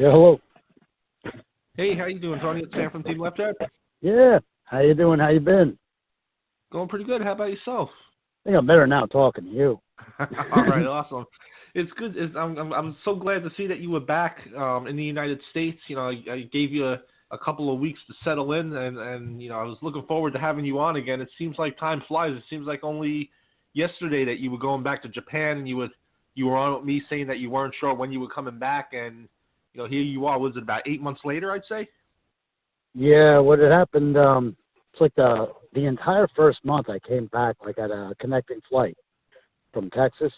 Yeah, hello. Hey, how you doing, Tony? It's Sam from Team Left Out. Yeah, how you doing? How you been? Going pretty good. How about yourself? I think I'm better now talking to you. All right, awesome. It's good. I'm so glad to see that you were back in the United States. You know, I gave you a couple of weeks to settle in, and you know, I was looking forward to having you on again. It seems like time flies. It seems like only yesterday that you were going back to Japan, and you were on with me saying that you weren't sure when you were coming back, and you know, here you are. Was it about 8 months later, I'd say? Yeah, what had happened, it's like the entire first month I came back like at a connecting flight from Texas.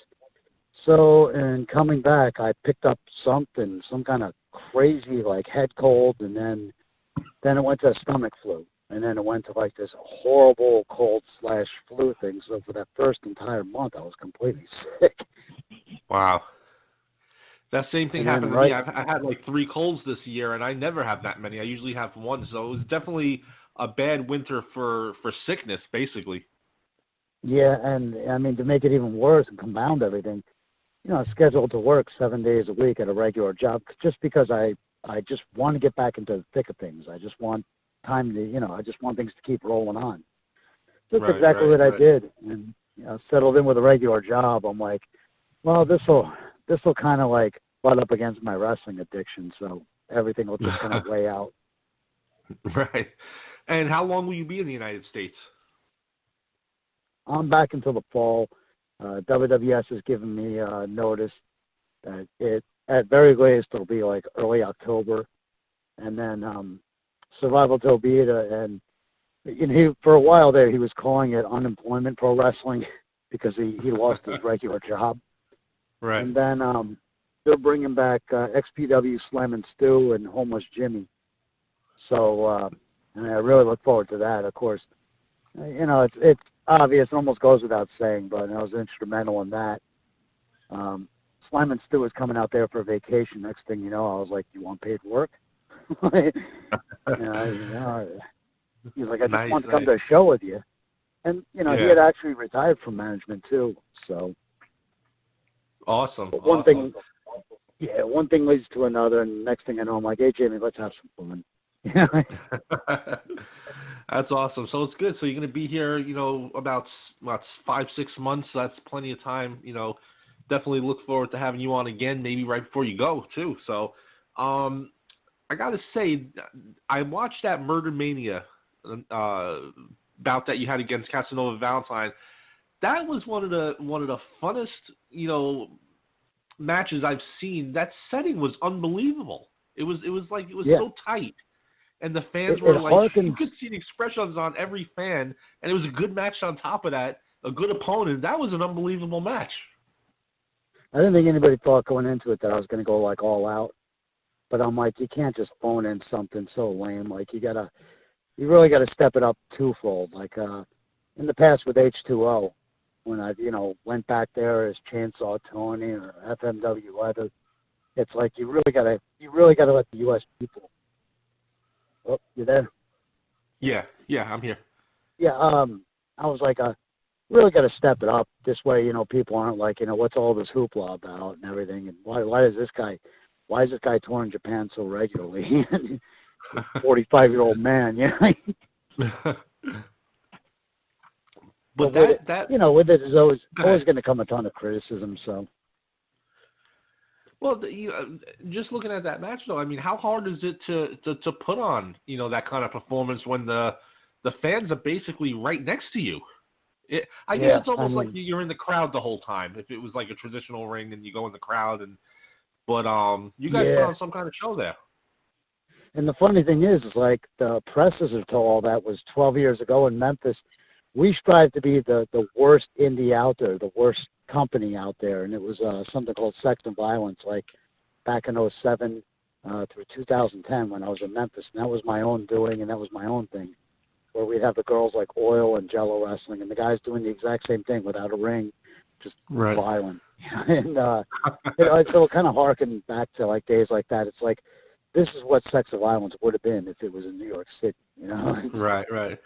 So in coming back, I picked up something, some kind of crazy like head cold, and then it went to stomach flu, and then it went to like this horrible cold/flu thing. So for that first entire month, I was completely sick. Wow. That same thing happened to right, me. I had like 3 colds this year, and I never have that many. I usually have 1, so it was definitely a bad winter for sickness, basically. Yeah, and I mean, to make it even worse and compound everything, you know, I'm scheduled to work 7 days a week at a regular job just because I just want to get back into the thick of things. I just want time to, you know, I just want things to keep rolling on. So that's exactly what I did. And, you know, settled in with a regular job. I'm like, well, this will kind of like butt up against my wrestling addiction, so everything will just kind of weigh out. Right. And how long will you be in the United States? I'm back until the fall. WWS has given me notice that it at very latest it'll be like early October, and then Survival Till Beta, and you know, for a while there he was calling it unemployment pro wrestling because he lost his regular job. Right. And then they're bringing back XPW Slam and Stew and Homeless Jimmy. So and I really look forward to that. Of course, you know, it's obvious, it almost goes without saying, but I was instrumental in that. Slam and Stew was coming out there for vacation. Next thing you know, I was like, "You want paid work?" You know, he's like, "I just want to come to a show with you." And you know, he had actually retired from management too. So awesome. But one thing leads to another, and next thing I know, I'm like, "Hey, Jamie, let's have some fun." That's awesome. So it's good. So you're going to be here, you know, about 5-6 months. That's plenty of time. You know, definitely look forward to having you on again, maybe right before you go too. So, I got to say, I watched that Murder Mania bout that you had against Casanova Valentine. That was one of the funnest, you know, matches I've seen. That setting was unbelievable. It was so tight. And the fans were like, you could see the expressions on every fan, and it was a good match on top of that, a good opponent. That was an unbelievable match. I didn't think anybody thought going into it that I was going to go like all out, but I'm like, you can't just phone in something so lame. Like you really got to step it up twofold. Like in the past with H2O, when I went back there as Chainsaw Tony or FMW Leather, it's like you really got to let the U.S. people. Oh, you there? Yeah, I'm here. Yeah, I was like, really got to step it up. This way, you know, people aren't like, you know, what's all this hoopla about and everything, and why is this guy touring Japan so regularly? 45-year-old man, yeah. but that you know, with it is always going to come a ton of criticism. So. Well, just looking at that match, though, I mean, how hard is it to put on, you know, that kind of performance when the fans are basically right next to you? I guess it's almost like you're in the crowd the whole time. If it was like a traditional ring and you go in the crowd, but you guys put on some kind of show there. And the funny thing is like the presses are told all that was 12 years ago in Memphis. We strive to be the worst indie out there, the worst company out there, and it was something called Sex and Violence, like back in 2007 through 2010 when I was in Memphis, and that was my own doing, and that was my own thing, where we'd have the girls like Oil and Jello wrestling, and the guys doing the exact same thing without a ring, just violent. And it'll kind of harken back to like days like that. It's like this is what Sex and Violence would have been if it was in New York City, you know? Right.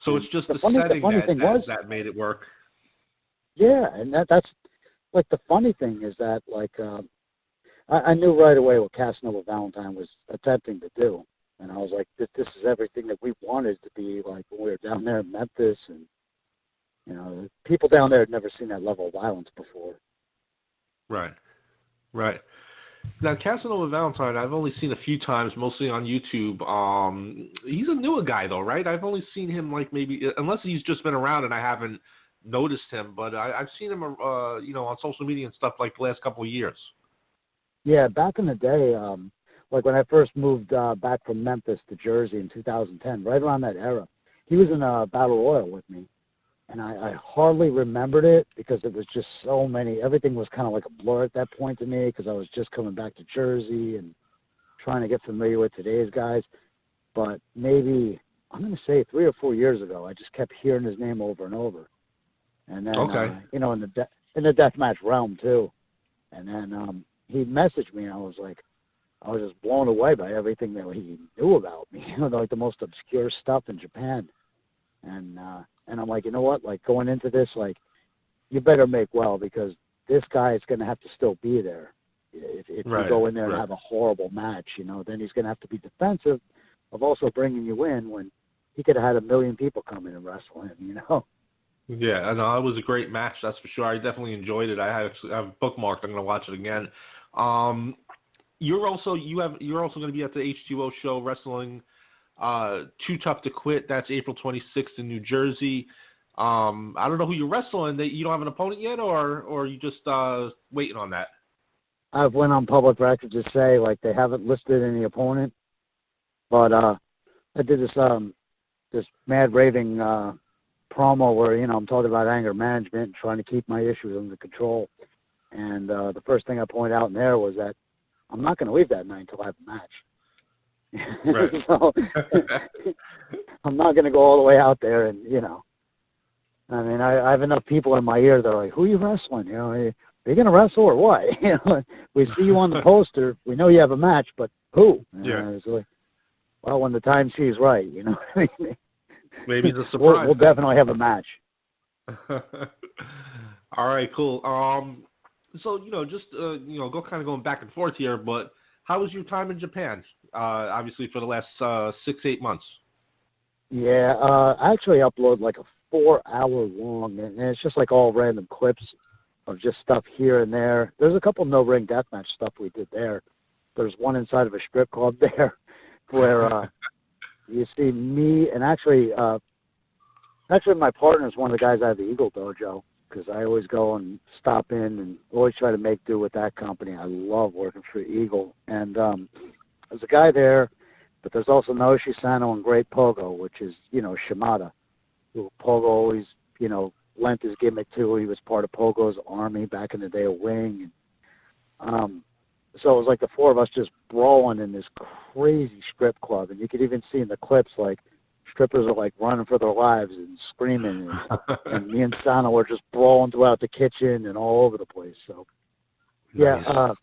So it's just the funny setting that made it work. Yeah, and that's like the funny thing is that like I knew right away what Casanova Valentine was attempting to do. And I was like, this is everything that we wanted to be like when we were down there in Memphis. And, you know, people down there had never seen that level of violence before. Right. Right. Now, Casanova Valentine, I've only seen a few times, mostly on YouTube. He's a newer guy, though, right? I've only seen him, like, maybe, unless he's just been around and I haven't noticed him, but I've seen him, you know, on social media and stuff like the last couple of years. Yeah, back in the day, like when I first moved back from Memphis to Jersey in 2010, right around that era, he was in a Battle Royal with me. And I hardly remembered it because it was just so many. Everything was kind of like a blur at that point to me because I was just coming back to Jersey and trying to get familiar with today's guys. But maybe, I'm going to say 3 or 4 years ago, I just kept hearing his name over and over. And then, you know, in the deathmatch realm too. And then he messaged me and I was just blown away by everything that he knew about me. You know, like the most obscure stuff in Japan. And I'm like, you know what? Like going into this, like you better make well because this guy is going to have to still be there. If you go in there and have a horrible match, you know, then he's going to have to be defensive of also bringing you in when he could have had 1 million people come in and wrestle him, you know? Yeah, I know it was a great match, that's for sure. I definitely enjoyed it. I've bookmarked. I'm going to watch it again. You're also going to be at the H2O show wrestling Too Tough to Quit. That's April 26th in New Jersey. I don't know who you're wrestling. You don't have an opponent yet, or you just waiting on that? I've went on public record to say like they haven't listed any opponent, but I did this mad raving promo where, you know, I'm talking about anger management and trying to keep my issues under control. And the first thing I point out in there was that I'm not going to leave that night until I have a match. Right. So I'm not going to go all the way out there and, you know, I mean, I have enough people in my ear that are like, who are you wrestling? You know, are you going to wrestle or what? You know, we see you on the poster. We know you have a match, but who? Yeah. It's like, well, when the time she's right, you know what I mean? Maybe it's a surprise. We'll definitely have a match. All right, cool. So, you know, just, you know, going back and forth here, but how was your time in Japan? Obviously for the last 6-8 months. Yeah, I actually upload like a 4-hour long, and it's just like all random clips of just stuff here and there. There's a couple no-ring deathmatch stuff we did there. There's one inside of a strip club there where you see me, and actually my partner is one of the guys out of the Eagle Dojo, because I always go and stop in and always try to make do with that company. I love working for Eagle. And there's a guy there, but there's also Naoshi Sano and Great Pogo, which is, you know, Shimada, who Pogo always, you know, lent his gimmick to. He was part of Pogo's army back in the day of Wing. So it was like the four of us just brawling in this crazy strip club. And you could even see in the clips, like, strippers are like running for their lives and screaming, and me and Sano were just brawling throughout the kitchen and all over the place. So, yeah, nice.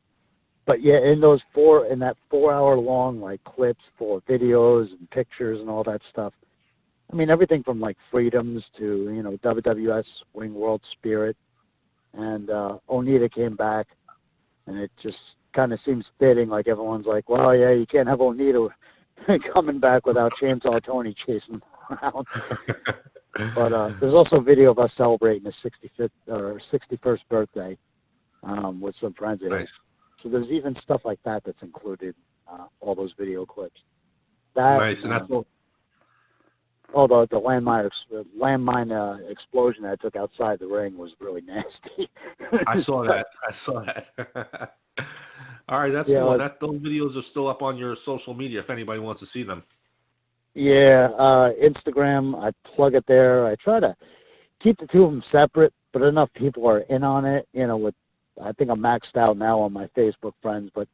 but yeah, in that 4-hour long like clips for videos and pictures and all that stuff. I mean, everything from like Freedoms to, you know, WWS Wing World Spirit, and Onita came back, and it just kind of seems fitting. Like everyone's like, well, yeah, you can't have Onita coming back without Chainsaw Tony chasing him around. But there's also a video of us celebrating his 65th or 61st birthday with some friends of his. So there's even stuff like that that's included, all those video clips. Nice, and that's all. Oh, the landmine explosion that I took outside the ring was really nasty. I saw that. All right, that's cool. Those videos are still up on your social media if anybody wants to see them. Yeah, Instagram, I plug it there. I try to keep the two of them separate, but enough people are in on it. You know, I think I'm maxed out now on my Facebook friends, but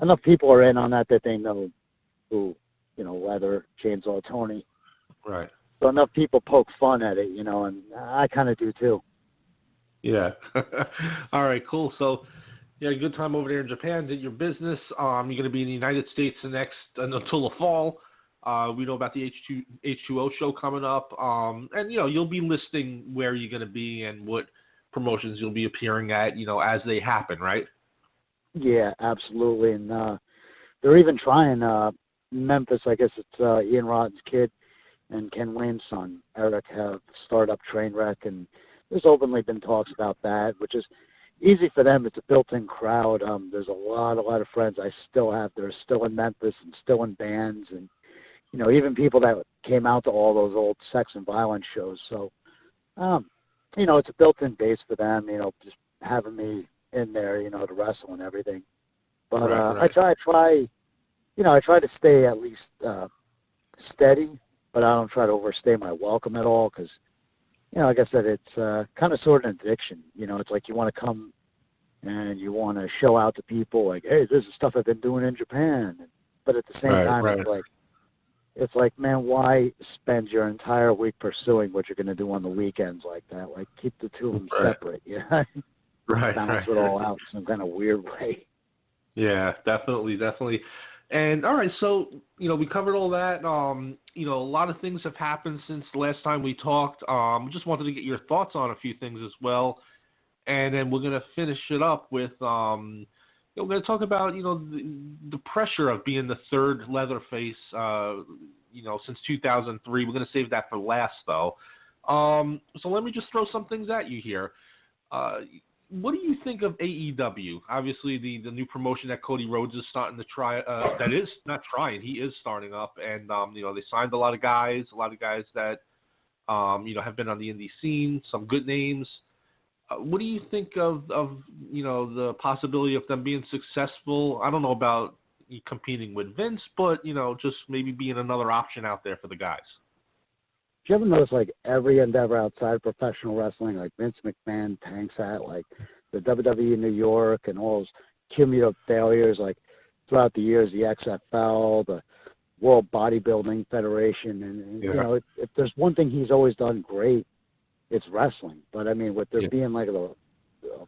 enough people are in on that they know who, you know, Leather, Chainsaw Tony. Right. So enough people poke fun at it, you know, and I kind of do too. Yeah. All right, cool. So, yeah, good time over there in Japan. Did your business. You're going to be in the United States until the fall. We know about the H2O show coming up. And, you know, you'll be listing where you're going to be and what promotions you'll be appearing at, you know, as they happen, right? Yeah, absolutely. And they're even trying Memphis. I guess it's Ian Rotten's kid and Ken Wayne's son, Eric, have started up Trainwreck, and there's openly been talks about that, which is easy for them. It's a built-in crowd. There's a lot of friends I still have. They're still in Memphis and still in bands, and even people that came out to all those old sex and violence shows. So, it's a built-in base for them. Just having me in there, to wrestle and everything. But right. I try to stay at least steady, but I don't try to overstay my welcome at all because, like I said, it's kind of sort of an addiction. It's like you want to come and you want to show out to people like, hey, this is stuff I've been doing in Japan. But at the same time, it's like, man, why spend your entire week pursuing what you're going to do on the weekends like that? Like, keep the two of them separate, balance it all out in some kind of weird way. Yeah, definitely. And all right, so we covered all that. A lot of things have happened since the last time we talked. Just wanted to get your thoughts on a few things as well, and then we're gonna finish it up with we're gonna talk about the pressure of being the third Leatherface. Since 2003. We're gonna save that for last though. So let me just throw some things at you here. What do you think of AEW? Obviously, the new promotion that Cody Rhodes is starting to try. That is not trying. He is starting up, and they signed a lot of guys that have been on the indie scene. Some good names. What do you think of the possibility of them being successful? I don't know about competing with Vince, but just maybe being another option out there for the guys. Do you ever notice, like, every endeavor outside of professional wrestling, like Vince McMahon tanks at, like the WWE New York and all those cumulative failures, like throughout the years, the XFL, the World Bodybuilding Federation, and if there's one thing he's always done great, it's wrestling. But I mean, with there being like a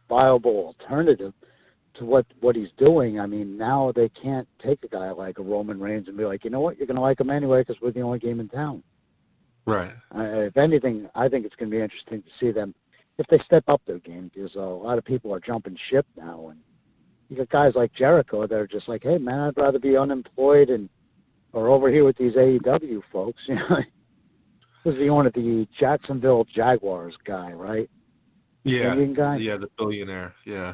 viable alternative to what he's doing, I mean, now they can't take a guy like a Roman Reigns and be like, you know what, you're going to like him anyway because we're the only game in town. Right. If anything, I think it's going to be interesting to see them if they step up their game because a lot of people are jumping ship now, and you got guys like Jericho that are just like, hey man, I'd rather be unemployed or over here with these AEW folks. This is the owner of the Jacksonville Jaguars guy, right? Yeah. Indian guy. Yeah, the billionaire. Yeah.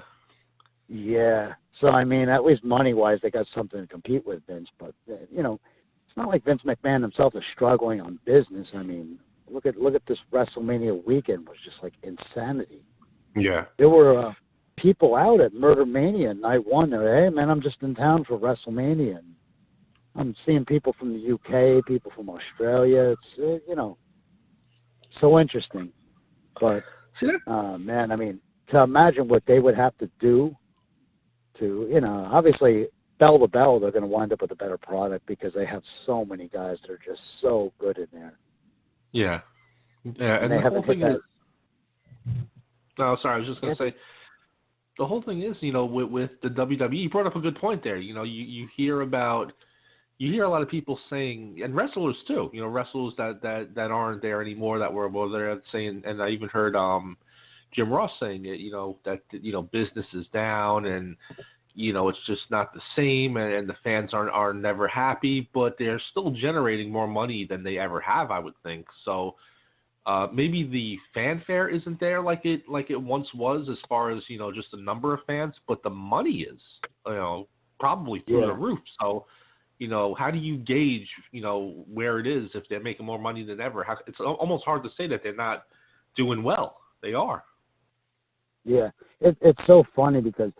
Yeah. So I mean, at least money-wise, they got something to compete with Vince, but it's not like Vince McMahon himself is struggling on business. I mean, look at this WrestleMania weekend was just like insanity. Yeah. There were people out at Murder Mania night one. They're, hey man, I'm just in town for WrestleMania. And I'm seeing people from the UK, people from Australia. It's so interesting. But man, I mean, to imagine what they would have to do to obviously. Bell to bell, they're going to wind up with a better product because they have so many guys that are just so good in there. Yeah. And they the haven't whole thing hit is. No, sorry, I was just going to say. The whole thing is, with the WWE, you brought up a good point there. You hear a lot of people saying, and wrestlers too. Wrestlers that aren't there anymore that were there saying, and I even heard Jim Ross saying it. That business is down and. It's just not the same, and the fans are never happy, but they're still generating more money than they ever have, I would think. So maybe the fanfare isn't there like it once was, as far as just the number of fans, but the money is probably through the roof. So how do you gauge where it is if they're making more money than ever? It's almost hard to say that they're not doing well. They are. Yeah, it's so funny because.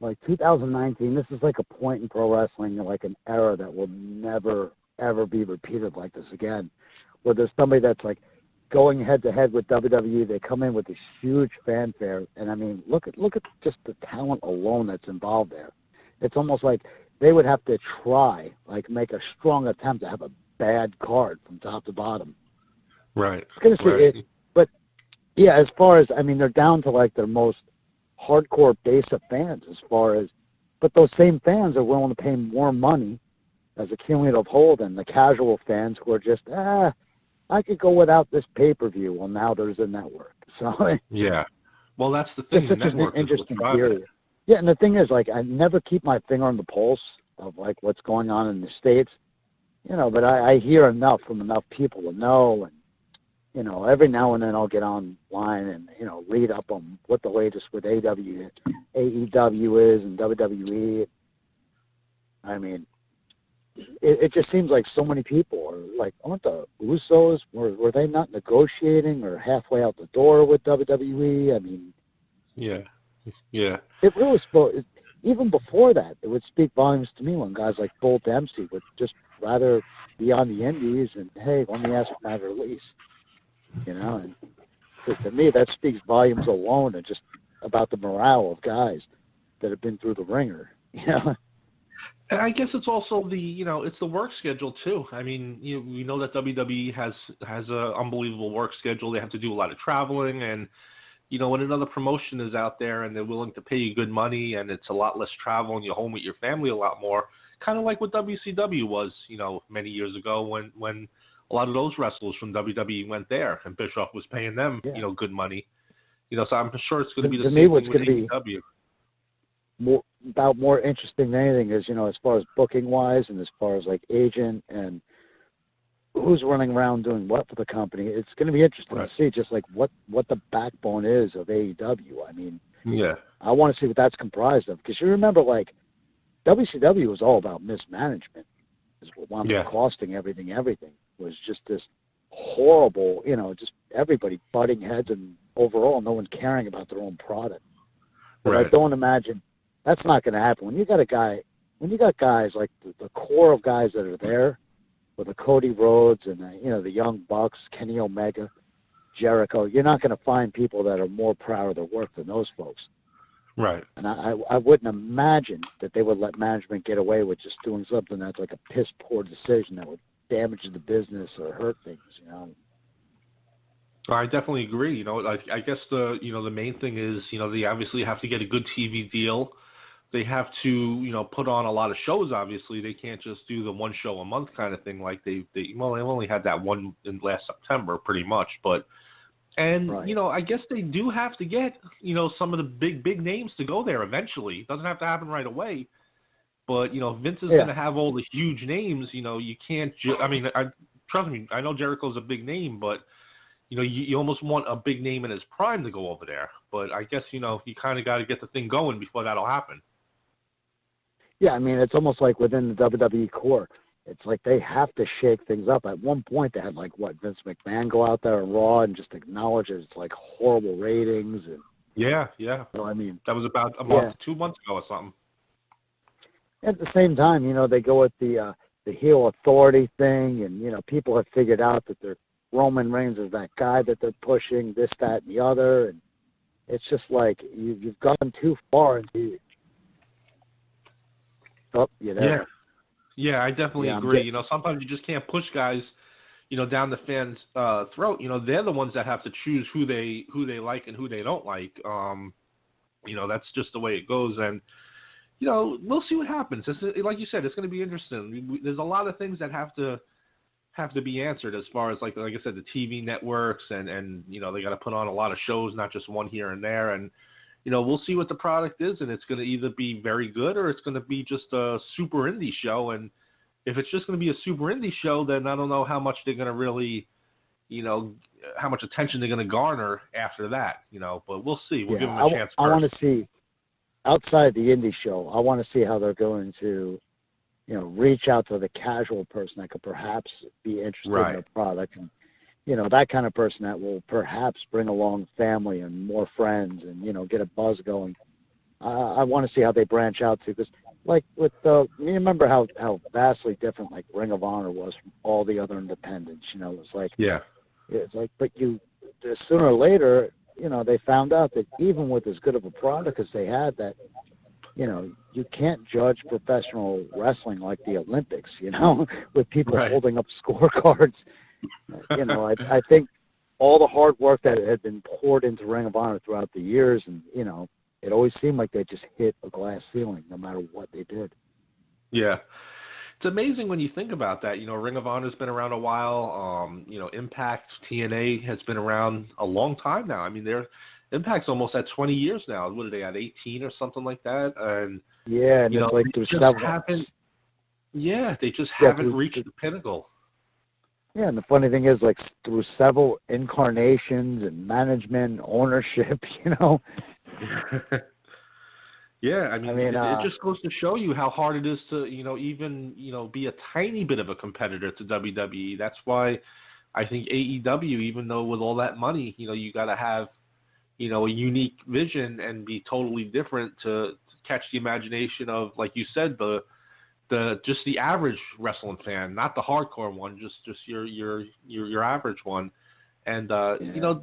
Like 2019, this is like a point in pro wrestling, like an era that will never, ever be repeated like this again, where there's somebody that's like going head-to-head with WWE. They come in with this huge fanfare, and I mean, look at just the talent alone that's involved there. It's almost like they would have to try, like make a strong attempt to have a bad card from top to bottom. Right. It's gonna see it, but yeah, as far as, I mean, they're down to like their most hardcore base of fans but those same fans are willing to pay more money as a cumulative whole than the casual fans who are just, I could go without this pay-per-view. Well, now there's a network. So yeah. Well, that's the thing. It's such an interesting theory. Yeah, and the thing is, like, I never keep my finger on the pulse of, like, what's going on in the States, but I hear enough from enough people to know, and, every now and then I'll get online and, read up on what the latest with AEW is and WWE. I mean, it just seems like so many people are like, aren't the Usos, were they not negotiating or halfway out the door with WWE? I mean, yeah. It really spoke, even before that, it would speak volumes to me when guys like Bull Dempsey would just rather be on the indies and, hey, let me ask for my release. And to me, that speaks volumes alone and just about the morale of guys that have been through the ringer. And I guess it's also it's the work schedule too. I mean, we know that WWE has an unbelievable work schedule. They have to do a lot of traveling, and when another promotion is out there and they're willing to pay you good money and it's a lot less travel and you're home with your family a lot more, kind of like what WCW was, many years ago when a lot of those wrestlers from WWE went there and Bischoff was paying them, good money. So I'm sure it's going to be the same thing with AEW. More interesting than anything is, as far as booking wise and as far as like agent and who's running around doing what for the company, it's going to be interesting to see just like what the backbone is of AEW. I mean, I want to see what that's comprised of, because you remember, like, WCW was all about mismanagement. Is what wound up costing everything was just this horrible, just everybody butting heads and overall no one caring about their own product. But I don't imagine that's not going to happen when you got guys like the core of guys that are there, with the Cody Rhodes and the Young Bucks, Kenny Omega, Jericho. You're not going to find people that are more proud of their work than those folks. Right. And I wouldn't imagine that they would let management get away with just doing something that's like a piss poor decision that would damage the business or hurt things. I definitely agree. I guess the main thing is they obviously have to get a good TV deal. They have to, put on a lot of shows, obviously. They can't just do the one show a month kind of thing like they've only had that one in last September pretty much. But, I guess they do have to get, some of the big names to go there eventually. It doesn't have to happen right away. But, Vince is going to have all the huge names. You can't trust me, I know Jericho's a big name, but, you almost want a big name in his prime to go over there. But I guess, you kind of got to get the thing going before that'll happen. Yeah, I mean, it's almost like within the WWE core. It's like they have to shake things up. At one point, they had, like, Vince McMahon go out there on Raw and just acknowledge it's, like, horrible ratings. And Yeah. So, I mean, that was about a month, 2 months ago or something. At the same time, they go with the heel authority thing, and, people have figured out that Roman Reigns is that guy that they're pushing, this, that, and the other. And it's just like you've gone too far into you're there. Yeah, I definitely agree. Sometimes you just can't push guys, down the fans' throat. They're the ones that have to choose who they like and who they don't like. That's just the way it goes. And, we'll see what happens. Like you said, it's going to be interesting. There's a lot of things that have to be answered as far as, like I said, the TV networks and they got to put on a lot of shows, not just one here and there. And, we'll see what the product is, and it's going to either be very good or it's going to be just a super indie show. And if it's just going to be a super indie show, then I don't know how much they're going to really, how much attention they're going to garner after that, but we'll see. We'll give them a chance first. I want to see, outside the indie show, I want to see how they're going to, reach out to the casual person that could perhaps be interested in the product. And, that kind of person that will perhaps bring along family and more friends and, get a buzz going. I want to see how they branch out to, because, like, with you remember how vastly different, like, Ring of Honor was from all the other independents. It's like, but sooner or later, they found out that even with as good of a product as they had, that, you can't judge professional wrestling like the Olympics, with people holding up scorecards. I think all the hard work that had been poured into Ring of Honor throughout the years, and, it always seemed like they just hit a glass ceiling no matter what they did. Yeah. It's amazing when you think about that. Ring of Honor's been around a while. Impact, TNA has been around a long time now. I mean, Impact's almost at 20 years now. What are they at, 18 or something like that? And yeah, and you know, it's like they there's just several. haven't. Yeah, they just Yeah, haven't reached the pinnacle. Yeah, and the funny thing is, like, through several incarnations and management, ownership, you know. Yeah, I mean, it uh, just goes to show you how hard it is to, you know, even, you know, be a tiny bit of a competitor to WWE. That's why I think AEW, even though with all that money, you know, you got to have, you know, a unique vision and be totally different to catch the imagination of, like you said, just the average wrestling fan, not the hardcore one, just your average one. And you know,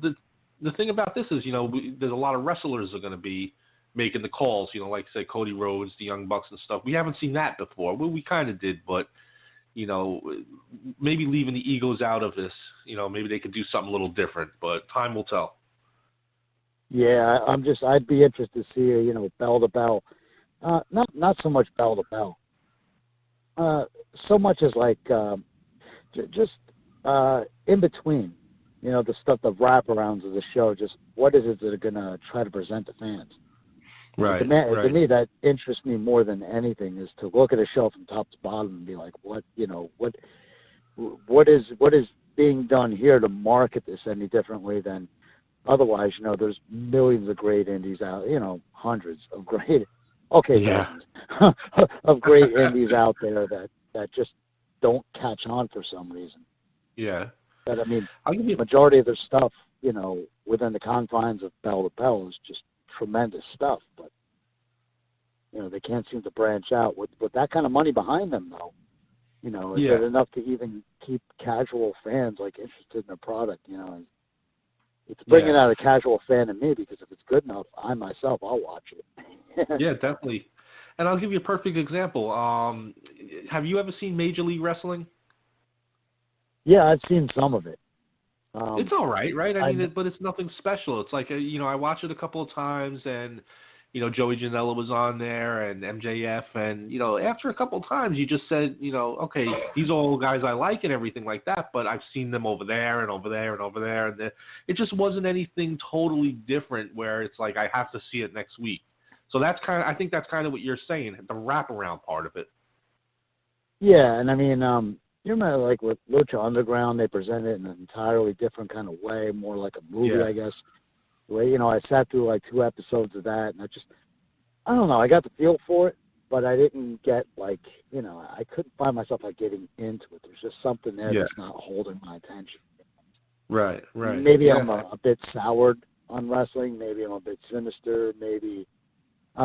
the thing about this is, you know, there's a lot of wrestlers are going to be making the calls, you know, like say Cody Rhodes, the Young Bucks and stuff. We haven't seen that before. Well, we kind of did, but you know, maybe leaving the egos out of this, you know, maybe they could do something a little different, but time will tell. yeah, I'd be interested to see, you know, bell to bell. Not so much bell to bell. So much as like just in between, you know, the stuff, the wraparounds of the show. Just what is it that are gonna try to present to fans? Right. To me, that interests me more than anything is to look at a show from top to bottom and be like, what, you know, what is being done here to market this any differently than otherwise? You know, there's millions of great indies out, you know, hundreds of great, dozens of great indies out there that just don't catch on for some reason. Yeah. But I mean, I'll give you the majority of their stuff, you know, within the confines of bell to bell is just tremendous stuff, but you know, they can't seem to branch out with that kind of money behind them, though. You know, is it enough to even keep casual fans like interested in their product? You know, it's bringing out a casual fan in me, because if it's good enough, I myself, I'll watch it. Yeah, definitely. And I'll give you a perfect example. Have you ever seen Major League Wrestling? Yeah, I've seen some of it. It's all right, right? I mean, but it's nothing special. It's like, you know, I watched it a couple of times, and, you know, Joey Janela was on there, and MJF, and, you know, after a couple of times, you just said, you know, okay, these are all guys I like and everything like that, but I've seen them over there and over there and over there, and it just wasn't anything totally different where it's like I have to see it next week. So I think that's kind of what you're saying, the wraparound part of it. Yeah, and I mean, you remember, like, with Lucha Underground, they present it in an entirely different kind of way, more like a movie, I guess. The way, you know, I sat through like 2 episodes of that, and I don't know, I got the feel for it, but I didn't get, like, you know, I couldn't find myself like getting into it. There's just something there that's not holding my attention. Right. Maybe I'm a bit soured on wrestling. Maybe I'm a bit sinister. Maybe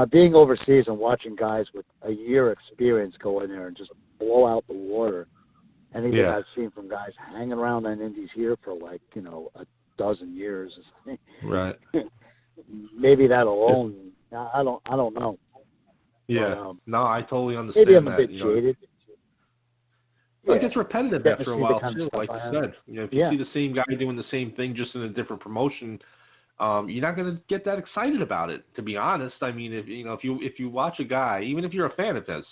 being overseas and watching guys with a year experience go in there and just blow out the water. Anything I've seen from guys hanging around on indies here for, like, you know, a dozen years. Right. Maybe that alone, I don't know. Yeah. But, no, I totally understand. Maybe I'm that, a bit jaded. It gets repetitive after a while too, like you said. You know, if you see the same guy doing the same thing just in a different promotion, you're not going to get that excited about it. To be honest, I mean, if you watch a guy, even if you're a fan of his,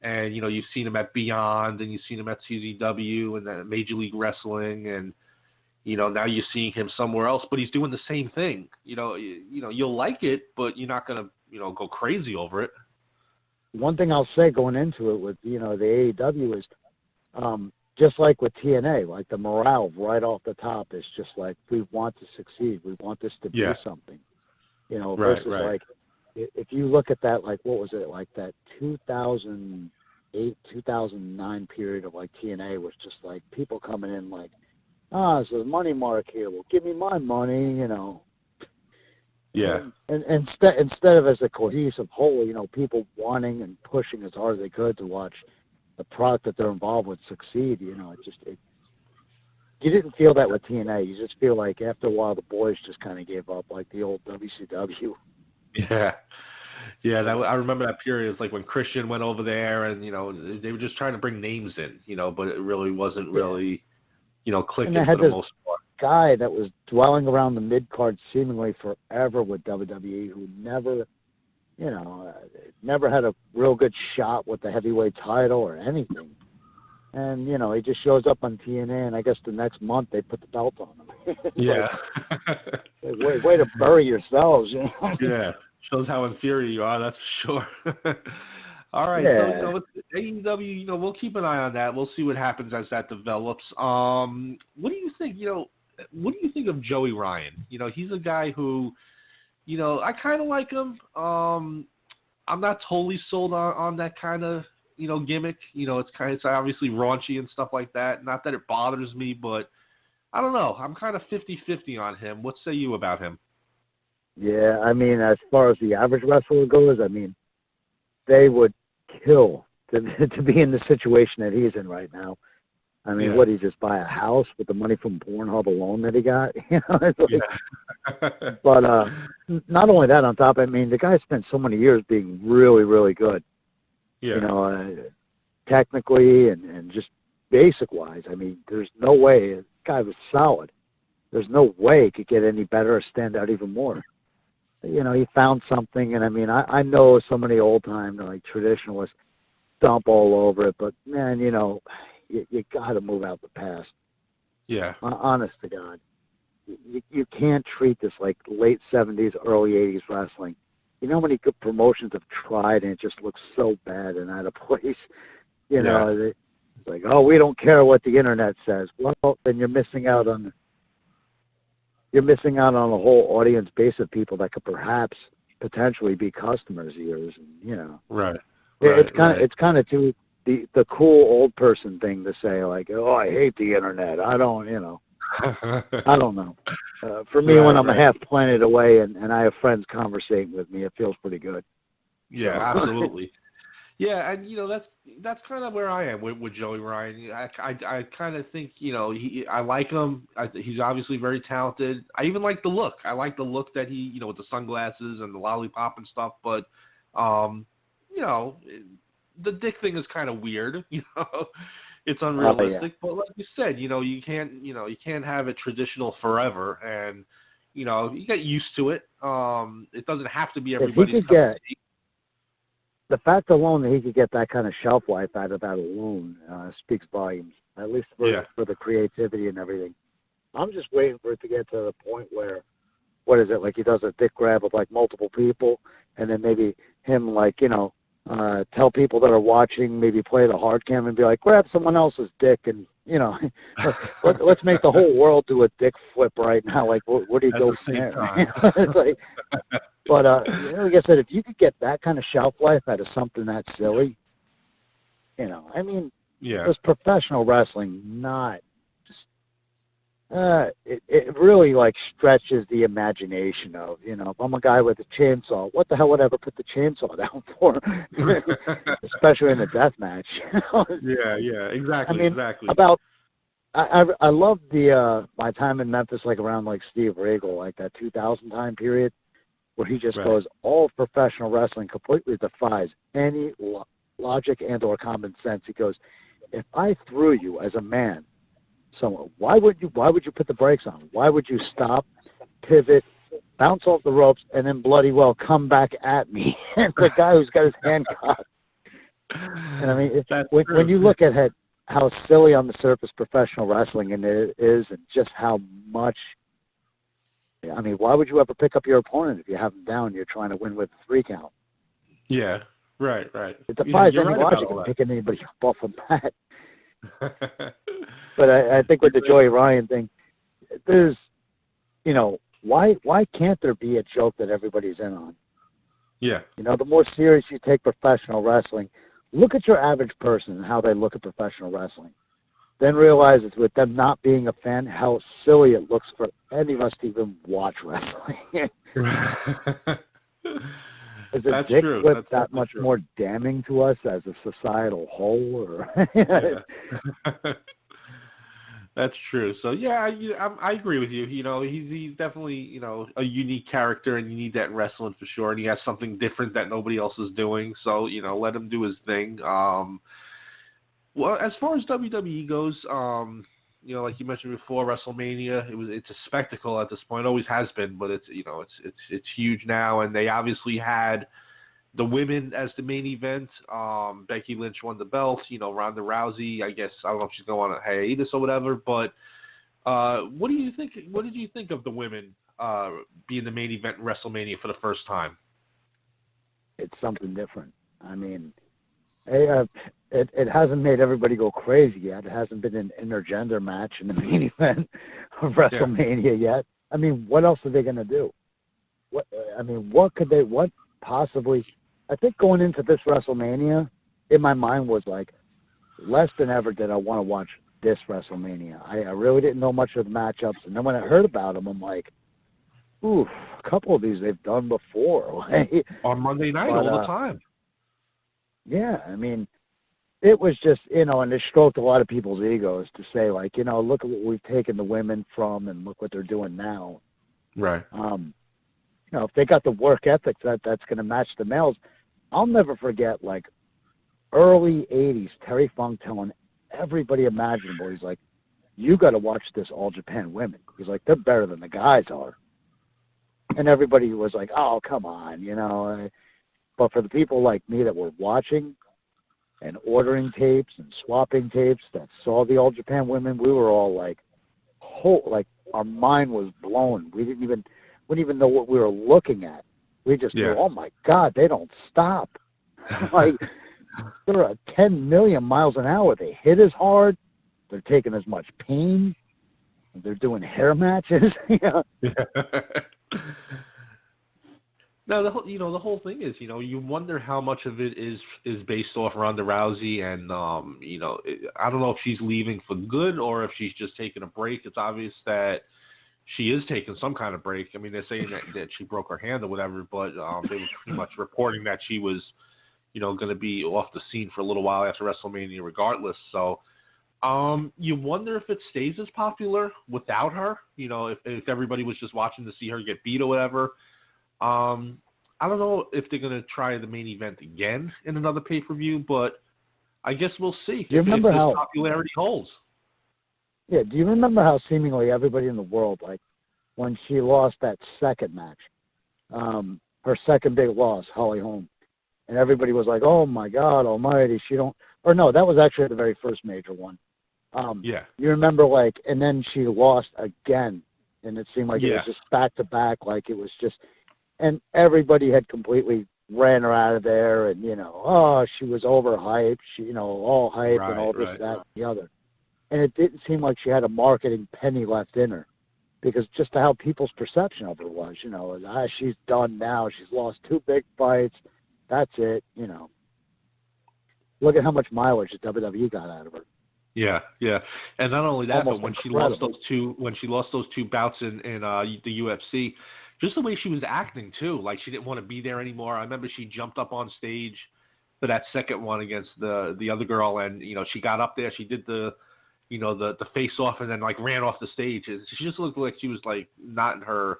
and, you know, you've seen him at Beyond, and you've seen him at CZW and then Major League Wrestling, and, you know, now you're seeing him somewhere else, but he's doing the same thing. You know, you'll like it, but you're not going to, you know, go crazy over it. One thing I'll say going into it with, you know, the AEW is, just like with TNA, like the morale right off the top is just like, we want to succeed. We want this to be something, you know, versus like, if you look at that, like, what was it, like that 2008, 2009 period of like TNA was just like people coming in like, this is a money mark here. Well, give me my money, you know. Yeah. And instead of as a cohesive whole, you know, people wanting and pushing as hard as they could to watch the product that they're involved with succeed, you know, you didn't feel that with TNA. You just feel like after a while the boys just kind of gave up, like the old WCW. Yeah, I remember that period. It's like when Christian went over there, and, you know, they were just trying to bring names in, you know, but it really wasn't really, you know, clicking for the most part. Guy that was dwelling around the mid card seemingly forever with WWE, who never, you know, never had a real good shot with the heavyweight title or anything. And, you know, he just shows up on TNA, and I guess the next month they put the belt on him. Yeah. Way to bury yourselves, you know? Yeah, shows how inferior you are. That's for sure. All right, Yeah. so with AEW, we'll keep an eye on that. We'll see what happens as that develops. What do you think? What do you think of Joey Ryan? He's a guy who, I kind of like him. I'm not totally sold on that kind of gimmick. It's obviously raunchy and stuff like that. Not that it bothers me, but I don't know. I'm kind of 50-50 on him. What say you about him? Yeah, I mean, as far as the average wrestler goes, I mean, they would kill to be in the situation that he's in right now. I mean, What, he just buy a house with the money from Pornhub alone that he got? It's like, yeah. But not only that, on top, I mean, the guy spent so many years being really, really good. Yeah. Technically and just basic-wise. I mean, there's no way. The guy was solid. There's no way he could get any better or stand out even more. He found something, and I mean, I know so many old-time, like, traditionalists dump all over it, but, man, you got to move out the past. Yeah. Honest to God. You can't treat this like late 70s, early 80s wrestling. You know how many good promotions have tried, and it just looks so bad and out of place? It's like, oh, we don't care what the internet says. Well, then you're missing out on a whole audience base of people that could perhaps potentially be customers of yours. Right. It's kind of too the cool old person thing to say, like, oh, I hate the internet. I don't know. For me, when I'm a half planet away and I have friends conversating with me, it feels pretty good. Yeah, absolutely. Yeah, and that's kind of where I am with Joey Ryan. I kind of think I like him. He's obviously very talented. I even like the look. I like the look that he with the sunglasses and the lollipop and stuff. But the dick thing is kind of weird. It's unrealistic. But like you said, you can't have it traditional forever, and you get used to it. It doesn't have to be everybody's cup of tea. The fact alone that he could get that kind of shelf life out of that alone speaks volumes, at least for the creativity and everything. I'm just waiting for it to get to the point where, what is it, like he does a dick grab with like multiple people, and then maybe him like, tell people that are watching, maybe play the hard cam and be like, grab someone else's dick and, let's make the whole world do a dick flip right now. Like, where do you go from there? It's like, but, like I said, if you could get that kind of shelf life out of something that silly, I mean, this professional wrestling, not just, it really like stretches the imagination of, if I'm a guy with a chainsaw, what the hell would I ever put the chainsaw down for? Especially in a death match. Yeah, exactly. I mean, exactly. I love my time in Memphis, like around like Steve Regal, like that 2000 time period, where he just goes, all of professional wrestling completely defies any logic and or common sense. He goes, if I threw you as a man somewhere, why would you put the brakes on? Why would you stop, pivot, bounce off the ropes, and then bloody well come back at me? And the guy who's got his hand caught. And I mean, when you look at how silly on the surface professional wrestling is, and just how much, I mean, why would you ever pick up your opponent if you have him down and you're trying to win with a 3 count? Yeah, right. It defies any logic in picking anybody up off of that. But I think with the Joey Ryan thing, there's, why can't there be a joke that everybody's in on? Yeah. The more serious you take professional wrestling, look at your average person and how they look at professional wrestling. Then realize it's with them not being a fan, how silly it looks for any of us to even watch wrestling. Is a dick flip that much more damning to us as a societal whole? Or That's true. So yeah, I agree with you. He's definitely a unique character, and you need that in wrestling for sure. And he has something different that nobody else is doing. So let him do his thing. Well, as far as WWE goes, like you mentioned before, WrestleMania, it's a spectacle at this point. It always has been, but it's huge now, and they obviously had the women as the main event. Becky Lynch won the belt. Ronda Rousey, I guess, I don't know if she's going on a hiatus or whatever, but What do you think? What did you think of the women being the main event in WrestleMania for the first time? It's something different. I mean, it hasn't made everybody go crazy yet. It hasn't been an intergender match in the main event of WrestleMania yet. I mean, what else are they going to do? What possibly? I think going into this WrestleMania, in my mind was like, less than ever did I want to watch this WrestleMania. I really didn't know much of the matchups, and then when I heard about them, I'm like, ooh, a couple of these they've done before. On Monday night all the time. Yeah, I mean, it was just, and it stroked a lot of people's egos to say, like, look at what we've taken the women from and look what they're doing now. Right. If they got the work ethic that's going to match the males, I'll never forget, like, early 80s, Terry Funk telling everybody imaginable, he's like, you got to watch this All Japan women. He's like, they're better than the guys are. And everybody was like, oh, come on, But for the people like me that were watching and ordering tapes and swapping tapes that saw the All Japan women, we were all like, our mind was blown. We didn't even know what we were looking at. We just knew, oh my God, they don't stop. Like, they're at 10 million miles an hour. They hit as hard. They're taking as much pain. They're doing hair matches. No, the whole thing is, you wonder how much of it is based off Ronda Rousey, and I don't know if she's leaving for good or if she's just taking a break. It's obvious that she is taking some kind of break. I mean, they're saying that she broke her hand or whatever, but they were pretty much reporting that she was, going to be off the scene for a little while after WrestleMania, regardless. So, you wonder if it stays as popular without her. If everybody was just watching to see her get beat or whatever. I don't know if they're going to try the main event again in another pay-per-view, but I guess we'll see if this popularity holds. Yeah, do you remember how seemingly everybody in the world, like, when she lost that second match, her second big loss, Holly Holm, and everybody was like, oh, my God almighty, that was actually the very first major one. You remember, like, and then she lost again, and it seemed like it was just back-to-back, like it was just, and everybody had completely ran her out of there, and, she was overhyped, all hype and all this, that, and the other. And it didn't seem like she had a marketing penny left in her, because just how people's perception of her was, she's done now. She's lost 2 big fights. That's it, Look at how much mileage the WWE got out of her. Yeah, and not only that, Almost but when incredible. she lost those two bouts in the UFC, just the way she was acting too, like she didn't want to be there anymore. I remember she jumped up on stage for that second one against the other girl, and she got up there, she did the face off, and then like ran off the stage. And she just looked like she was like not in her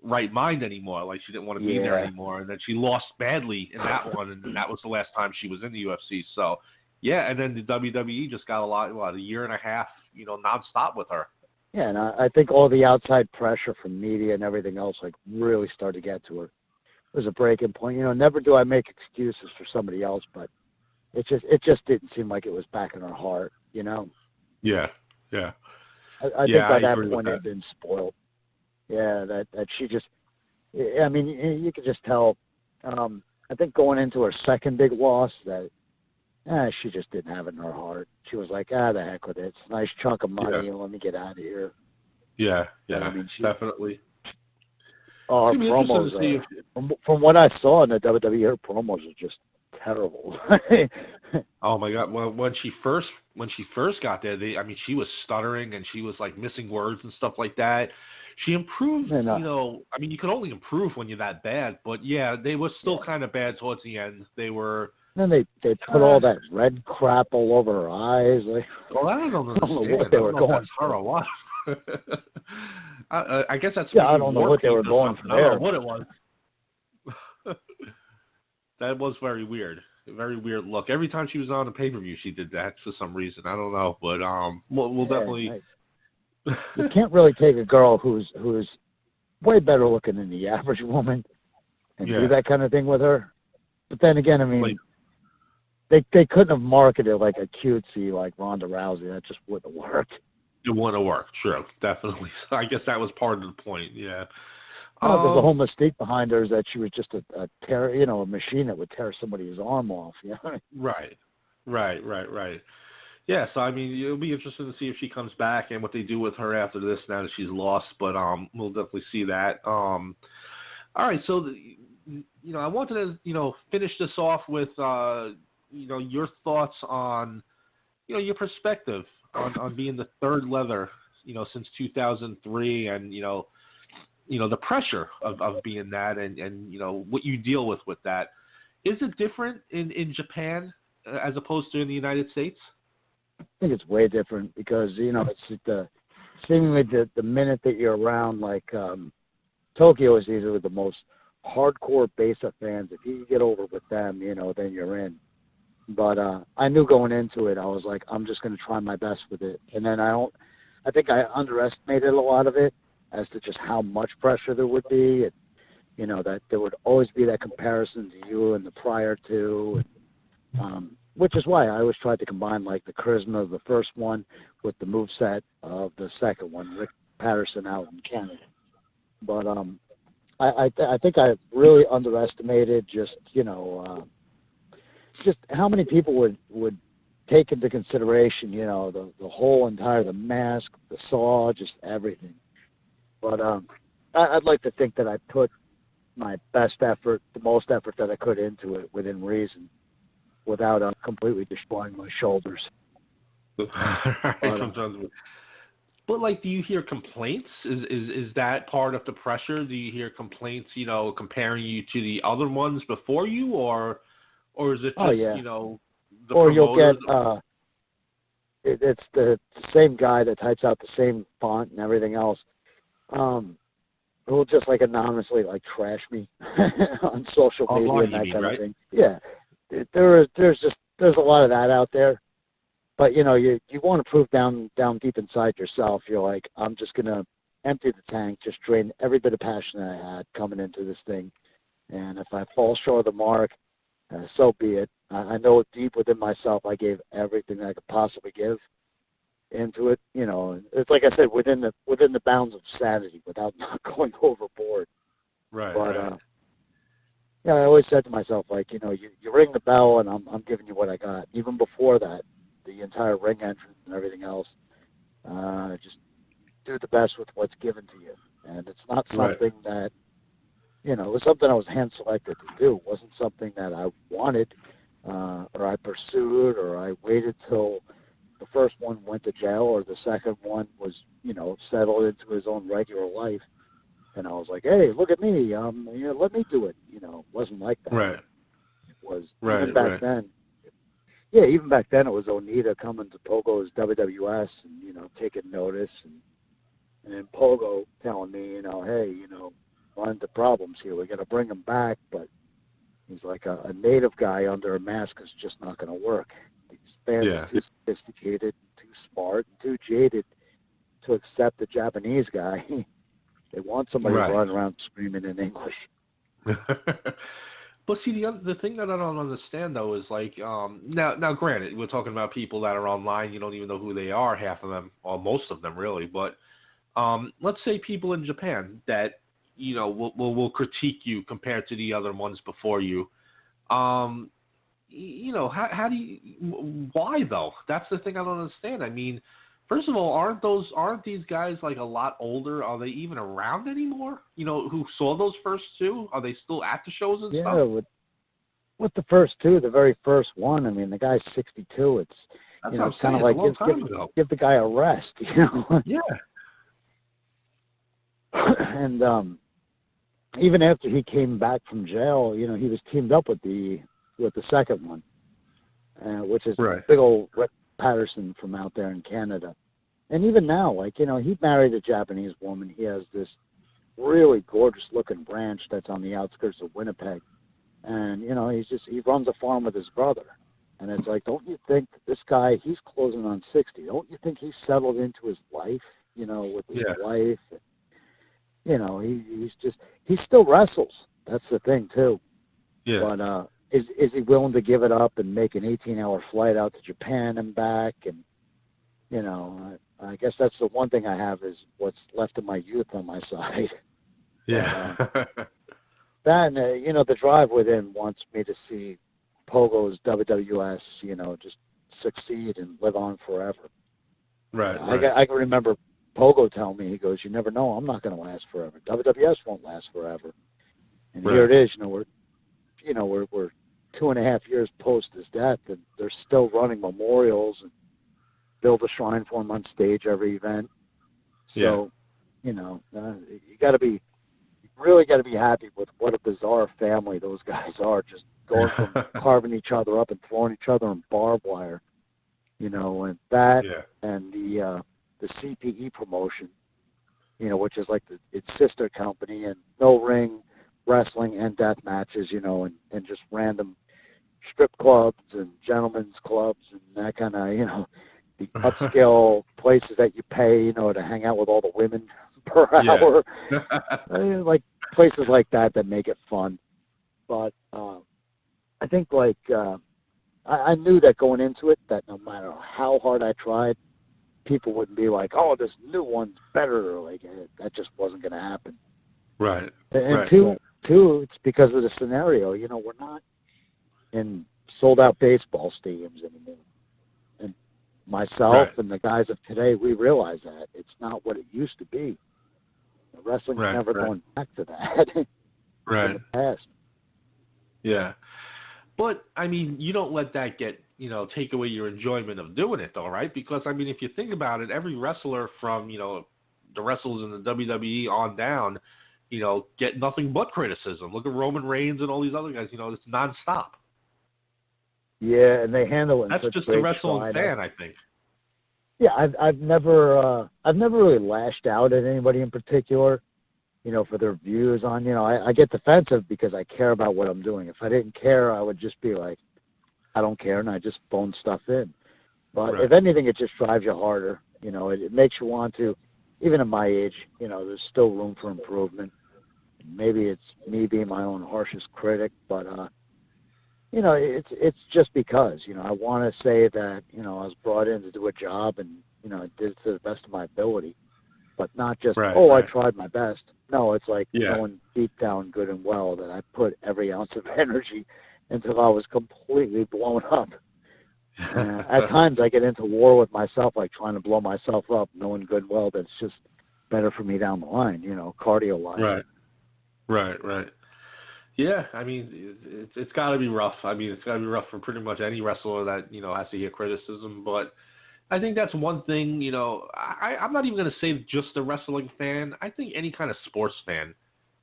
right mind anymore, like she didn't want to be there anymore. And then she lost badly in that one, and that was the last time she was in the UFC. So yeah, and then the WWE just got a year and a half, nonstop with her. Yeah, and I think all the outside pressure from media and everything else like really started to get to her. It was a breaking point. Never do I make excuses for somebody else, but it just didn't seem like it was back in her heart, Yeah. I think by that point it had been spoiled. Yeah, that she just, I mean, you could just tell. I think going into her second big loss that she just didn't have it in her heart. She was like, the heck with it. It's a nice chunk of money, and let me get out of here. Yeah, I mean, definitely. Her promos, from what I saw in the WWE, her promos are just terrible. Oh my God! Well, when she first got there, she was stuttering and she was like missing words and stuff like that. She improved, you can only improve when you're that bad, but yeah, they were still kind of bad towards the end. They were. Then they put all that red crap all over her eyes. Like, well, I don't understand. I don't know what they were going for. Or what? I guess that's. Yeah, I don't know what they were going for there. I don't know what it was. That was very weird. A very weird look. Every time she was on a pay-per-view, she did that for some reason. I don't know, but we'll definitely. You can't really take a girl who's way better looking than the average woman and do that kind of thing with her. But then again, I mean, they couldn't have marketed like a cutesy like Ronda Rousey. That just wouldn't have worked. It wouldn't have worked. True, definitely. So I guess that was part of the point. Yeah. Because the whole mystique behind her is that she was just a a machine that would tear somebody's arm off. Yeah. Right. Yeah, so I mean, it'll be interesting to see if she comes back and what they do with her after this. Now that she's lost, but we'll definitely see that. All right, so I wanted to finish this off with your thoughts on your perspective on being the third leather since 2003, and the pressure of being that, and what you deal with that. Is it different in Japan as opposed to in the United States? I think it's way different because it's seemingly the minute that you're around, like Tokyo is easily the most hardcore base of fans. If you get over with them, then you're in. But I knew going into it, I was like, I'm just going to try my best with it. And then I think I underestimated a lot of it as to just how much pressure there would be, and that there would always be that comparison to you and the prior to. And, which is why I always tried to combine like the charisma of the first one with the moveset of the second one, Rick Patterson out in Canada. But I think I really underestimated just how many people would take into consideration the whole entire, the mask, the saw, just everything. But I'd like to think that I put my best effort, the most effort that I could into it within reason, without completely destroying my shoulders. But like, do you hear complaints? Is that part of the pressure? Do you hear complaints, comparing you to the other ones before you, or is it just, the or you'll get, promoters? it's the same guy that types out the same font and everything else, who'll just like anonymously like trash me on social media and that kind of thing. Yeah. There's a lot of that out there, but you want to prove down deep inside yourself. You're like, I'm just gonna empty the tank, just drain every bit of passion that I had coming into this thing, and if I fall short of the mark, so be it. I know deep within myself I gave everything that I could possibly give into it. It's like I said, within the bounds of sanity, without not going overboard. Right. But right. I always said to myself, like, you ring the bell and I'm giving you what I got. Even before that, the entire ring entrance and everything else, just do the best with what's given to you. And it's not something that, it was something I was hand-selected to do. It wasn't something that I wanted or I pursued, or I waited till the first one went to jail or the second one was, settled into his own regular life. And I was like, hey, look at me. Let me do it. It wasn't like that. Right. It was even back then. Yeah, even back then it was Onita coming to Pogo's WWS and, taking notice. And then Pogo telling me, hey, run into problems here. We got to bring him back. But he's like a native guy under a mask is just not going to work. These fans are too sophisticated, too smart, and too jaded to accept the Japanese guy. They want somebody running around screaming in English. But see, the thing that I don't understand, though, is like, now granted, we're talking about people that are online. You don't even know who they are, half of them, or most of them, really. But let's say people in Japan that, will critique you compared to the other ones before you. How do you, why, though? That's the thing I don't understand. I mean, first of all, aren't these guys like a lot older? Are they even around anymore? Who saw those first two? Are they still at the shows and stuff? Yeah, with the first two, the very first one. I mean, the guy's 62. It's it's kind of like give the guy a rest. Yeah. And even after he came back from jail, he was teamed up with the second one, which is big old Rick Patterson from out there in Canada. And even now, like, he married a Japanese woman. He has this really gorgeous looking ranch that's on the outskirts of Winnipeg. And, he runs a farm with his brother. And it's like, don't you think that this guy, he's closing on 60. Don't you think he's settled into his life, with his wife? And, he still wrestles. That's the thing too. Yeah. But, is he willing to give it up and make an 18-hour flight out to Japan and back? And, you know, I guess that's the one thing I have is what's left of my youth on my side. Yeah. That and, you know, the drive within wants me to see Pogo's WWS, you know, just succeed and live on forever. Right. I can remember Pogo telling me, he goes, "You never know, I'm not going to last forever. WWS won't last forever." And here it is, you know, we're 2.5 years post his death, and they're still running memorials and build a shrine for him on stage every event. So, you know, you really got to be happy with what a bizarre family those guys are, just going from carving each other up and throwing each other in barbed wire, you know, and that and the CPE promotion, you know, which is like its sister company, and no ring wrestling and death matches, you know, and just random strip clubs and gentlemen's clubs and that kind of, you know, the upscale places that you pay, you know, to hang out with all the women per hour. Like places like that make it fun. But I think like I knew that going into it, that no matter how hard I tried, people wouldn't be like, "Oh, this new one's better." Like that just wasn't going to happen. Right. And two, it's because of the scenario. You know, we're not in sold-out baseball stadiums anymore. And myself and the guys of today, we realize that it's not what it used to be. Wrestling's never going back to that. In the past. Yeah. But, I mean, you don't let that get, you know, take away your enjoyment of doing it, though, right? Because, I mean, if you think about it, every wrestler from, you know, the wrestlers in the WWE on down, you know, get nothing but criticism. Look at Roman Reigns and all these other guys, you know, it's nonstop. Yeah, and they handle it. That's just the wrestling fan, I think. Yeah, I've never really lashed out at anybody in particular, you know, for their views on, you know, I get defensive because I care about what I'm doing. If I didn't care, I would just be like, I don't care, and I just phone stuff in. But if anything, it just drives you harder. You know, it makes you want to, even at my age, you know, there's still room for improvement. Maybe it's me being my own harshest critic, but you know, it's just because, you know, I want to say that, you know, I was brought in to do a job and, you know, I did it to the best of my ability, but not just, I tried my best. No, it's like knowing deep down good and well that I put every ounce of energy until I was completely blown up. At times I get into war with myself, like trying to blow myself up, knowing good and well that it's just better for me down the line, you know, cardio-wise. Right. Yeah, I mean, it's got to be rough. I mean, it's got to be rough for pretty much any wrestler that, you know, has to hear criticism. But I think that's one thing, you know, I'm not even going to say just a wrestling fan. I think any kind of sports fan,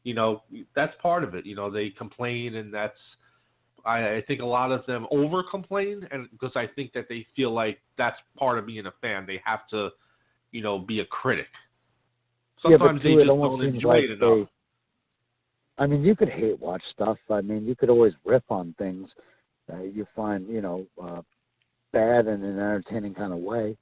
you know, that's part of it. You know, they complain, and that's, I think a lot of them over-complain, and because I think that they feel like that's part of being a fan. They have to, you know, be a critic. Sometimes they just don't enjoy it enough. I mean, you could hate watch stuff. I mean, you could always riff on things you find, you know, bad in an entertaining kind of way.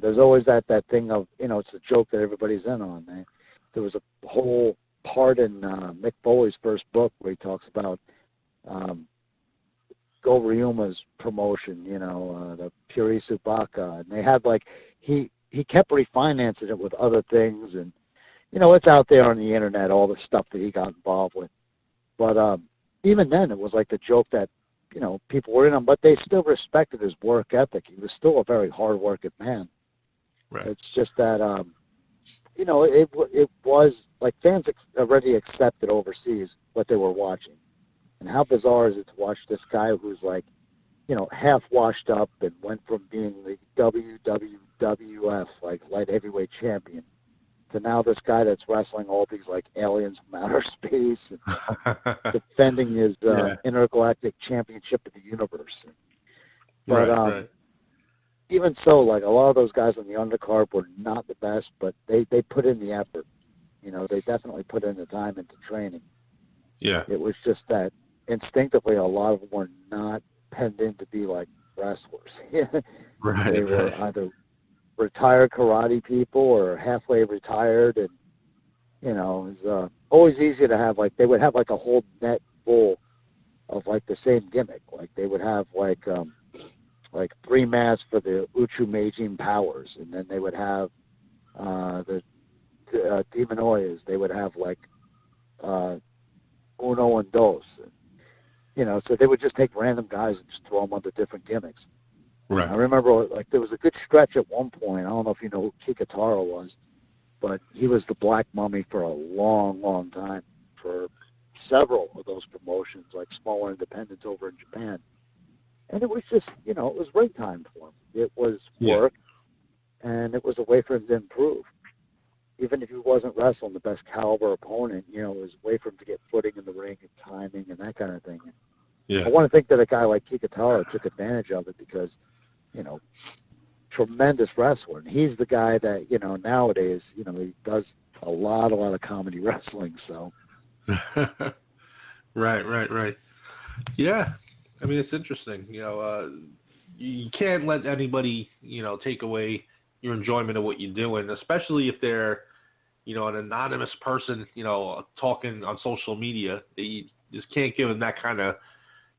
There's always that thing of, you know, it's a joke that everybody's in on. There was a whole part in Mick Foley's first book where he talks about Go Ryuma's promotion, you know, the Puri Subaka. And they had, like, he kept refinancing it with other things, and you know, it's out there on the internet, all the stuff that he got involved with. But even then, it was like the joke that, you know, people were in on, but they still respected his work ethic. He was still a very hard-working man. Right. It's just that, you know, it was like fans already accepted overseas what they were watching. And how bizarre is it to watch this guy who's like, you know, half washed up and went from being the WWF, like light heavyweight champion, to now this guy that's wrestling all these like aliens from outer space and defending his intergalactic championship of the universe. But even so, like a lot of those guys on the undercard were not the best, but they put in the effort. You know, they definitely put in the time into training. Yeah. It was just that instinctively a lot of them were not penned in to be like wrestlers. They were either retired karate people or halfway retired, and you know, it was always easy to have, like, they would have like a whole net full of like the same gimmick. Like they would have like like 3 masks for the Uchu Meijin powers, and then they would have the Demonoias. They would have like Uno and Dos. You know, so they would just take random guys and just throw them under different gimmicks. Right. I remember, like, there was a good stretch at one point. I don't know if you know who Kikataro was, but he was the Black Mummy for a long, long time, for several of those promotions, like smaller independents over in Japan. And it was just, you know, it was ring time for him. It was work, and it was a way for him to improve. Even if he wasn't wrestling the best caliber opponent, you know, it was a way for him to get footing in the ring and timing and that kind of thing. I want to think that a guy like Kikataro took advantage of it because, you know, tremendous wrestler. And he's the guy that, you know, nowadays, you know, he does a lot of comedy wrestling. So. Right. Yeah. I mean, it's interesting. You know, you can't let anybody, you know, take away your enjoyment of what you're doing, especially if they're, you know, an anonymous person, you know, talking on social media. You just can't give them that kind of,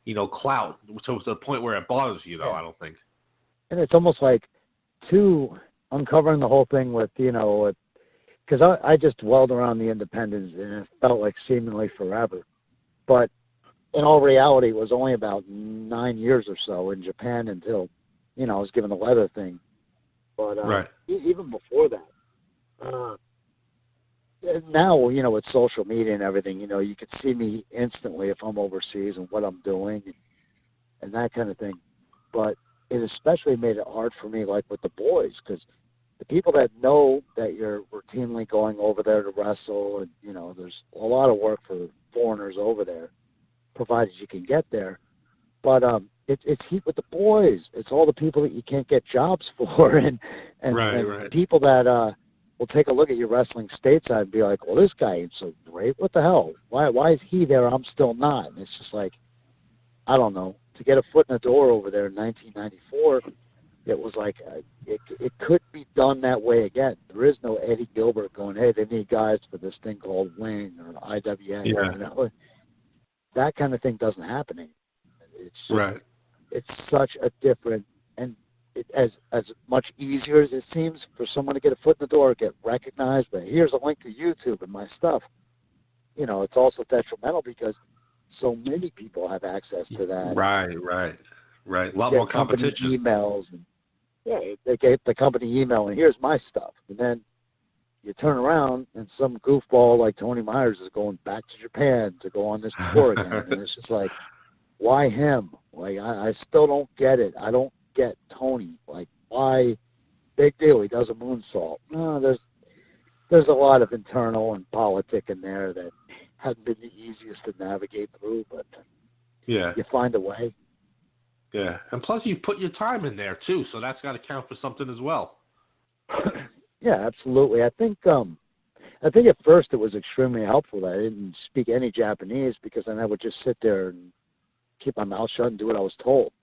you know, clout to the point where it bothers you, though, I don't think. And it's almost like, too, uncovering the whole thing with, you know, because I just dwelled around the independents, and it felt like seemingly forever. But in all reality, it was only about 9 years or so in Japan until, you know, I was given the leather thing. But even before that, now, you know, with social media and everything, you know, you can see me instantly if I'm overseas and what I'm doing and that kind of thing. But it especially made it hard for me, like with the boys, because the people that know that you're routinely going over there to wrestle, and, you know, there's a lot of work for foreigners over there, provided you can get there. But it's heat with the boys. It's all the people that you can't get jobs for, and people that will take a look at your wrestling stateside and be like, well, this guy ain't so great. What the hell? Why is he there? I'm still not. And it's just like, I don't know. To get a foot in the door over there in 1994, it was like it could be done that way again. There is no Eddie Gilbert going, hey, they need guys for this thing called Wing or IWA. You know? That kind of thing doesn't happen anymore. It's it's such a different, and as much easier as it seems for someone to get a foot in the door, get recognized, but here's a link to YouTube and my stuff. You know, it's also detrimental because so many people have access to that. Right. A lot more competition. Emails. And, they get the company email, and here's my stuff. And then you turn around, and some goofball like Tony Myers is going back to Japan to go on this tour again. And it's just like, why him? Like, I still don't get it. I don't get Tony. Like, why? Big deal. He does a moonsault. No, there's a lot of internal and politic in there that hasn't been the easiest to navigate through, but you find a way. Yeah, and plus you put your time in there too, so that's got to count for something as well. Yeah, absolutely. I think at first it was extremely helpful that I didn't speak any Japanese, because then I would just sit there and keep my mouth shut and do what I was told.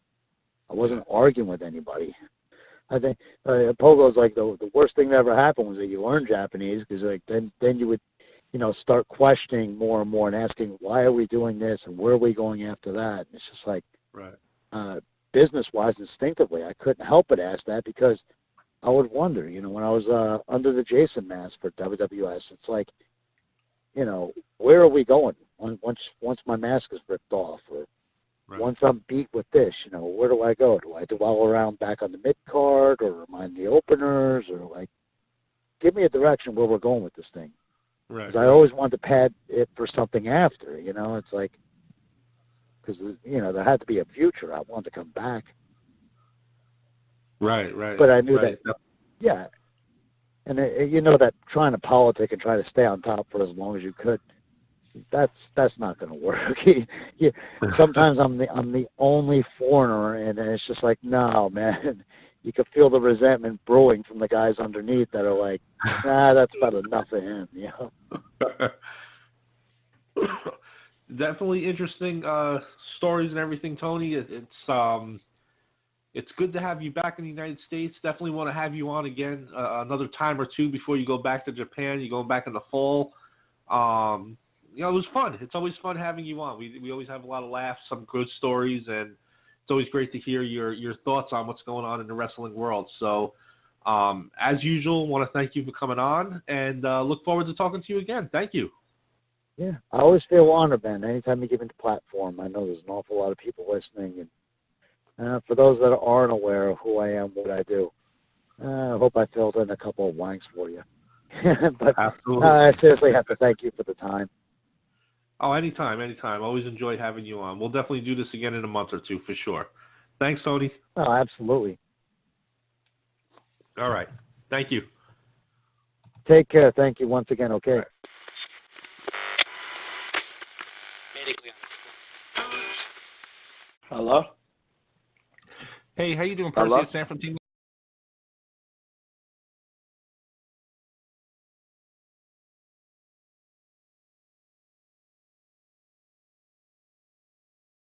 I wasn't arguing with anybody. I think Pogo's like the worst thing that ever happened was that you learned Japanese, because like then you would, you know, start questioning more and more and asking, why are we doing this and where are we going after that? And it's just like, business-wise, instinctively, I couldn't help but ask that, because I would wonder, you know, when I was under the Jason mask for WWS, it's like, you know, where are we going once my mask is ripped off, or once I'm beat with this, you know, where do I go? Do I dwell around back on the mid-card, or am I in the openers, or like, give me a direction where we're going with this thing. Because I always wanted to pad it for something after, you know, it's like, because, you know, there had to be a future. I wanted to come back. Right. But I knew that, and you know that trying to politic and try to stay on top for as long as you could, that's not going to work. Sometimes I'm the only foreigner, and it's just like, no, man. You can feel the resentment brewing from the guys underneath that are like, nah, that's about enough of him, you know. Definitely interesting stories and everything, Tony. It's good to have you back in the United States. Definitely want to have you on again another time or two before you go back to Japan. You're going back in the fall. You know, it was fun. It's always fun having you on. We always have a lot of laughs, some good stories, and it's always great to hear your thoughts on what's going on in the wrestling world. So, as usual, want to thank you for coming on, and look forward to talking to you again. Thank you. Yeah, I always feel honored, man. Anytime you give me the platform, I know there's an awful lot of people listening. And for those that aren't aware of who I am, what I do, I hope I filled in a couple of blanks for you. But Absolutely. I seriously have to thank you for the time. Oh, anytime. Always enjoyed having you on. We'll definitely do this again in a month or two for sure. Thanks, Tony. Oh, absolutely. All right. Thank you. Take care. Thank you once again. Okay. Hello? Hey, how you doing, Percy? Hello? San Francisco.